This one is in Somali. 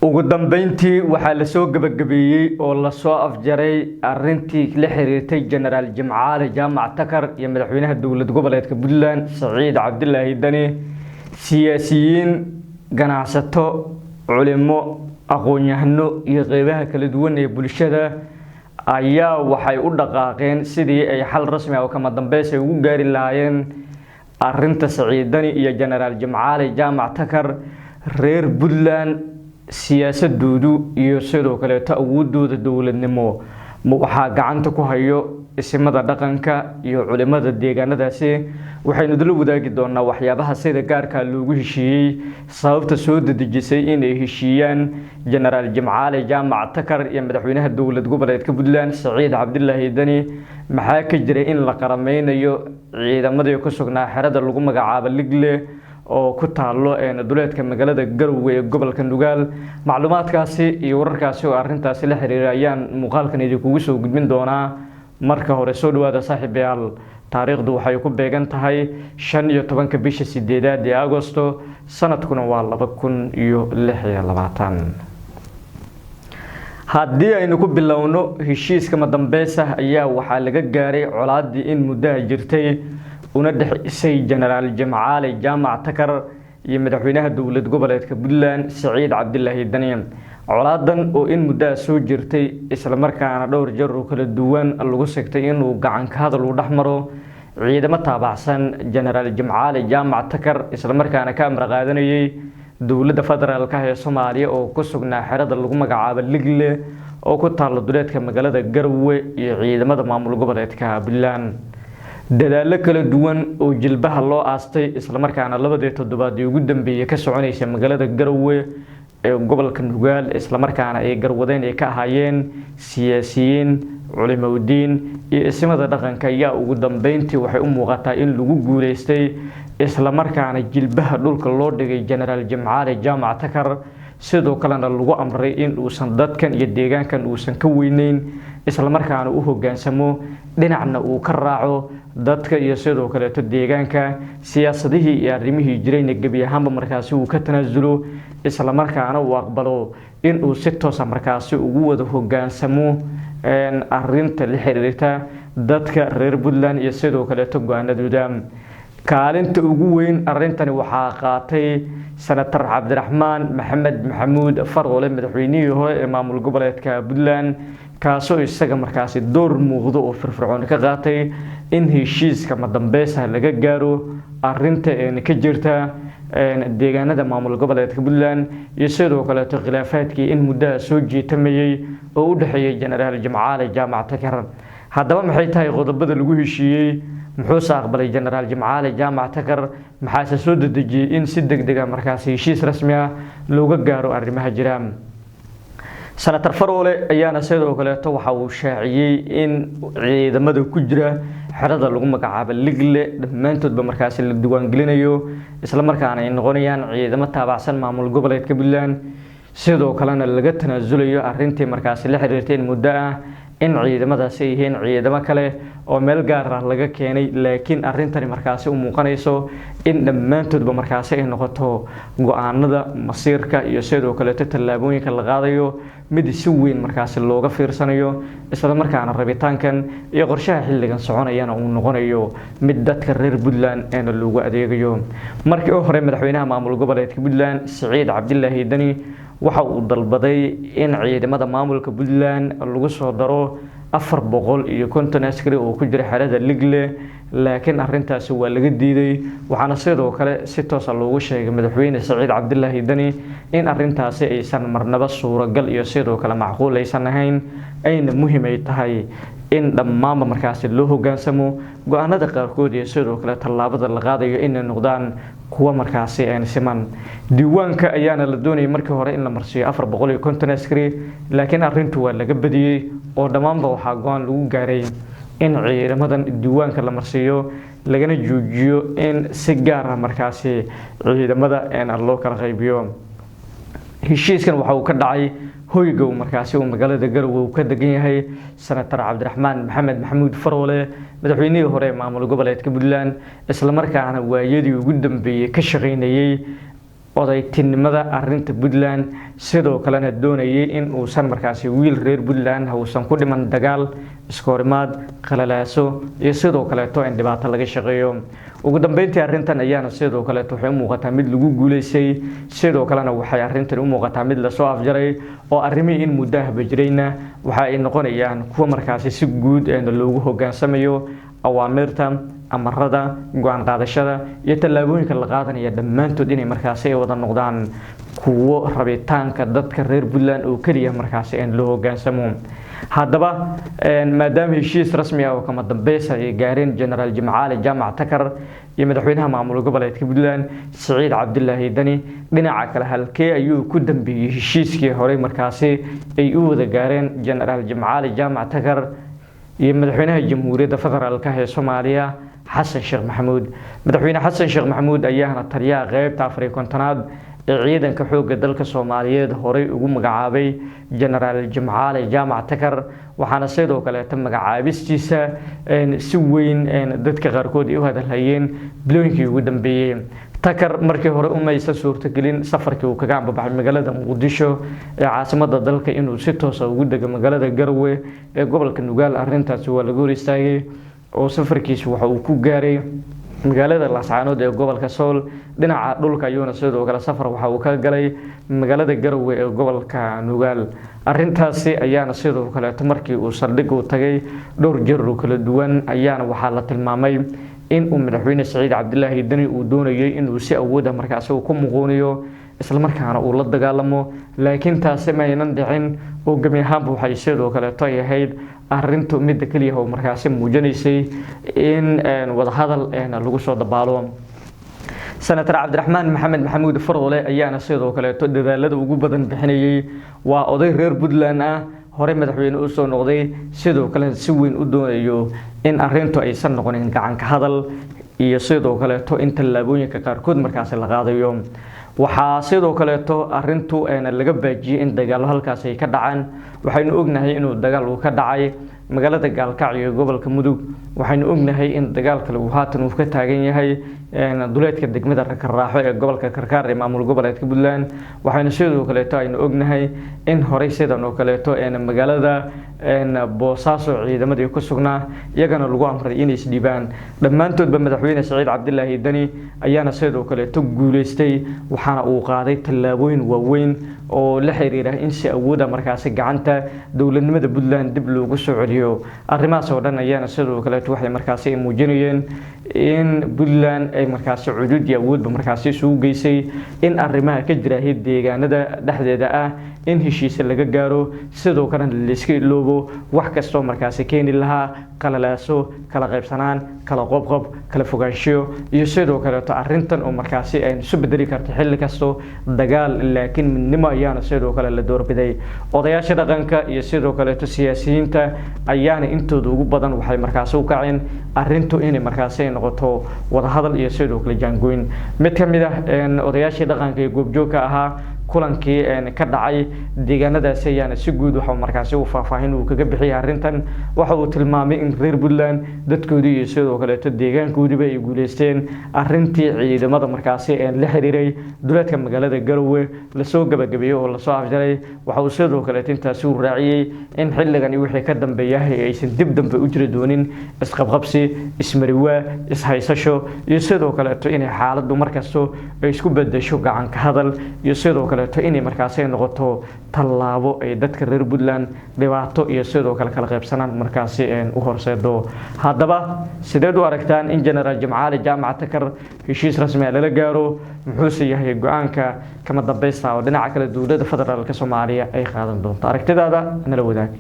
ugu dambeyntii waxaa la soo gabagabeeyay oo la soo afjaray arintii la xiriirtay General Jimcaale Jaamac Takar iyo madaxweynaha dowlad goboleedka Puntland Saciid Cabdullaahi Dani siyaasiyiin ganacsato culimo aqoon-yahano iyo qeybaha kala duwan ee bulshada ayaa waxay u dhaqaaqeen sidii ay xal rasmi ah oo kama dambeys ay ugu gaari lahaayeen arinta Saciid Dani iyo General Jimcaale Jaamac Takar reer Puntland siyaasadoodu iyo sidoo kale awoodooda dowladnimo waxaa gacanta ku hayo ismada dhaqanka iyo culimada deegaanadaasi waxaynu dal wadaagi doonaa waxyaabaha sida gaarka loogu heshiiyay sababta soo dedejisay in ay heshiiyaan General Jimcaale Jaamac Takar iyo madaxweynaha dowlad goboleedka Puntland Saciid Cabdullaahi Dani maxaa ka jira in la qarameynayo ciidamada ku sugnaa xerada lagu magacaabo Ligle oo ku taalo duleedka magaalada Garowe ee gobolka Nugaal macluumaadkaasi iyo wararkaasi oo arintaasi la xiriirayaan muuqaalkan idinku soo gudbin doonaa marka hore soo dhawaada saaxiibayaal taariikhdu waxay ku beegan tahay 15 bisha 8 ee Agoosto sanadkuna waa 2026 haddii aynu ku bilowno heshiiska madambeesa ayaa waxaa laga gaaray colaadii in muddo jirtay una dhaxaysay General Jimcaale Jaamac Takar iyo madaxweynaha dowlad goboleedka Puntland Saciid Cabdullaahi Dani colaadan oo in muddo soo jirtay isla markaana dhowr jeer oo kala duwan lagu sigtay inuu gacan ka hadal u dhaxmaro ciidamo taabacsan General Jimcaale Jaamac Takar isla markaana ka amar qaadanayay dowladda federaalka ee Soomaaliya oo ku sugnaa xerada lagu magacaabo Ligle oo ku taalo duleedka magaalada Garowe iyo ciidamada maamul goboleedka Puntland dadaalo kala duwan oo jilbaha loo aastay isla markaana labadii toddobaad ugu dambeeyay ka soconaysa magaalada Garowe ee gobolka Nugaal isla markaana ay garwadeen ay ka ahaayeen siyaasiyiin culimadiin iyo ismada dhaqanka ayaa ugu dambeyntii waxay u muuqataa in lagu guuleystay isla markaana jilbaha dhulka loo dhigay General Jimcaale Jaamac Takar sidoo kalena lagu amray in uusan dadkan iyo deegaankan uusan ka weyneyn isla markaana u hoggaansamo dhinacna uu ka raaco dadka iyo sidoo kale deegaanka siyaasadihii iyo arrimihii jirayna gabi ahaanba markaasi uu ka tanaasulo isla markaana uu aqbalo in uu si toos ah markaasi ugu wada hoggaansamo arinta la xiriirta dadka reer Puntland iyo sidoo kale go'aanadooda kaalinta ugu weyn arintani waxaa qaatay Senator Cabdiraxmaan Maxamed Maxamuud Faroole madaxweynihii hore ee maamul goboleedka Puntland kaasoo isaga markaasi door muuqdo oo firfircoon ka qaatay in heshiiska madambeesa laga gaaro arinta ka jirta deegaanada maamul goboleedka Puntland iyo sidoo kale khilaafaadkii in muddo soo jiitamayay oo u dhaxeeyay General Jimcaale Jaamac Takar haddaba maxay tahay qodobada lagu heshiiyay muxuu aqbalay General Jimcaale Jaamac Takar maxaa soo dedejiyay in si degdeg ah markaasi heshiis rasmi ah looga gaaro arrimaha jira Senator Faroole ayaana sidoo kale waxa uu shaaciyay in ciidamada ku jira xerada lagu magacaabo Ligle dhamaantoodba markaasi la diiwaan gelinayo isla markaana ay noqonayaan ciidamo taabacsan maamul goboleedka Puntland sidoo kalena laga tanaasulayo arintii markaasi la xiriirtay muddo ah in ciidamadaasi ay yihiin ciidamo kale oo meel gaar ah laga keenay laakiin arintani markaasi u muuqanayso in dhamaantoodba markaasi ay noqoto go'aanada masiirka iyo sidoo kale tallaabooyinka la qaadayo mid si weyn markaasi looga fiirsanayo isla markaana rabitaankan iyo qorshaha xilligan soconayana uu noqonayo mid dadka reer Puntland ee loogu adeegayo markii hore madaxweynaha maamul goboleedka Puntland Saciid Cabdullaahi Dani waxa uu dalbaday in ciidamada maamulka Puntland lagu soo daro 450 askari oo ku jira xerada Ligle laakiin arintaasi waa laga diiday waxaana sidoo kale si toos ah loogu sheegay madaxweyne Saciid Cabdullaahi Dani in arintaasi aysan marnaba suuragal iyo sidoo kale macquul aysan ahayn ayna muhiim ay tahay in dhammaan markaasi loo hoggaansamo go'aanada qaarkood iyo sidoo kale tallaabada la qaadayo inay noqdaan kuwa markaasi siman diiwaanka ayaana la doonayay markii hore in la marsiyo 450 askari laakiin arintu waa laga badiyay oo dhammaanba waxaa go'aan lagu gaaray in ciidamadan diiwaanka la marsiyo lagana joojiyo in si gaar ah markaasi ciidamada loo kala qaybiyo heshiiskan waxa uu ka dhacay hoyga markaasi oo magaalada Garowe uu ka degan yahay Senator Cabdiraxmaan Maxamed Maxamuud Faroole madaxweynihii hore ee maamul goboleedka Puntland isla markaana waayadii ugu dambeeyay ka shaqeynayay odaytinimada arinta Puntland sidoo kalena doonayay in uusan markaasi wiil reer Puntland uusan ku dhiman dagaal iskoorimaad qalalaaso iyo sidoo kale in dhibaato laga shaqeeyo ugu dambeyntii arintan ayaana sidoo kale waxay muuqataa mid lagu guuleysay sidoo kalena waxay arintan u muuqataa mid la soo afjaray oo arrimii in muddo ah bajirayna waxa ay noqonayaan kuwa markaasi si guud loogu hogaansamayo awaamirta amarada go'aan qaadashada iyo tallaabooyinka la qaadanaya dhammaantood inay markaasi wada noqdaan kuwo rabitaanka dadka reer Puntland oo kaliya markaasi loo hoggaansamo haddaba maadaama heshiis rasmi ah oo kama dambaysa ay gaareen General Jimcaale Jaamac Takar iyo madaxweynaha maamul goboleedka Puntland Siciid Cabdullaahi Dani dhinaca kale halkee ayuu ku dambeeyay heshiiskii hore markaasi ay u wada gaareen General Jimcaale Jaamac Takar iyo madaxweynaha jamhuuriyadda federaalka ee Soomaaliya Xasan Sheekh Maxamuud madaxweyne Xasan Sheekh Maxamuud ayaana taliyaha qaybta Afrika-koonfurta ee ciidanka xoogga dalka Soomaaliyeed hore ugu magacaabay General Jimcaale Jaamac Takar waxaana sidoo kale magacaabistiisa si weyn dadka qaarkood u hadalhayeen bilooyinkii ugu dambeeyay Takar markii hore uma aysan suurtagelin safarkii uu kaga baxay magaalada Muqdisho ee caasimadda dalka inuu si toos ah ugu dego magaalada Garowe ee gobolka Nugaal arintaas waa lagu hor istaagay oo safarkiisu waxa uu ku gaaray magaalada Laascaanood ee gobolka Sool dhinaca dhulka ayuuna sidoo kale safar waxa uu ka galay magaalada Garowe ee gobolka Nugaal arintaasi ayaana sidoo kale markii uu saldhig u tagay dhowr jeer oo kala duwan ayaana waxa la tilmaamay in uu madaxweyne Siciid Cabdullaahi Dani uu doonayay inuu si awood ah markaas uu ku muquuniyo isla markaana uu la dagaalamo laakiin taasi ma aynan dhicin oo gami ahaan waxay sidoo kale tayahayd arintu mid kaliya oo markaas muujinaysay in wada hadal lagu soo dabaalo Senator Cabdiraxmaan Maxamed Maxamuud Fardoole ayaana sidoo kale dadaalada ugu badan bixinayay waa oday reer Puntland ah hore madaxweyne u soo noqday sidoo kale si weyn u doonayo in arintu aysan noqonin gacan ka hadal iyo sidoo kale in tallaabooyinka qaarkood markaas la qaadayo waxa sidoo kale arintu laga baajiyay in dagaal halkaas ay ka dhacaan waxaynu ognahay inuu dagaal uu ka dhacay magaalada Gaalkacyo ee gobolka Mudug waxaynu ognahay in dagaalka lagu haatan uu ka taagan yahay duleedka degmada Rakaraaxo ee gobolka Karkaar ee maamul goboleedka Puntland waxaynu sidoo kale aynu ognahay in hore sidan oo kale magaalada Boosaaso ciidamadii ku sugnaa iyagana lagu amray inay isdhiibaan dhammaantoodba madaxweyne Siciid Cabdullaahi Dani ayaana sidoo kale guuleystay waxaana uu qaaday tallaabooyin waaweyn oo la xiriira in si awood ah markaas gacanta dawladnimada Puntland dib loogu soo celiyo arrimahaas oo dhan ayaana sidoo kale waxay markaas muujinayeen in Puntland ay markaas cudud iyo awoodba markaas isugu geysay in arrimaha ka jira deegaanada dhexdeeda ah in heshiis laga gaaro sidoo kale la iska iloobo wax kasto markaas keeni lahaa qalalaaso kala qaybsanaan kala qobqob kala fogaanshiyo iyo sidoo kale arintan oo markaas ay isu bedeli karto xilli kasto dagaal laakiin midnimo ayaana sidoo kale la doorbiday odayaasha dhaqanka iyo sidoo kale siyaasiyiinta ayaana intooda ugu badan waxay markaas u kaceen arintu inay markaas ay noqoto wada hadal iyo sidoo kale jaangoyn mid kamid ah odayaasha dhaqanka ee goobjoogka ahaa kulankii ka dhacay deegaanadaas ayaana si guud waxa markaas uu faahfaahin uu kaga bixiyay arintan waxa uu tilmaamay in reer Puntland dadkoodii iyo sidoo kale deegaankoodiba ay guuleysteen arintii ciidamada markaas la xiriiray duleedka magaalada Garowe la soo gabagabeeyay oo la soo afjaray waxa uu sidoo kale intaas uu raaciyay in xilligan wixii ka dambeeyay aysan dib dambe u jiri doonin isqabqabsi ismariwa ishaysasho iyo sidoo kale in xaaladdu markasto ay isku bedesho gacan ka hadal iyo sidoo kale inay markaas ay noqoto tallaabo ay dadka reer Puntland dhibaato iyo sidoo kale kala qaybsanaan markaas u horseedo haddaba sideed u aragtaan in General Jimcaale Jaamac Takar heshiis rasmi ah la gaaro muxuu yahay go'aanka kama dambaysta oo dhinaca kale dawladda federaalka Soomaaliya ay qaadan doonto aragtidaada nala wadaag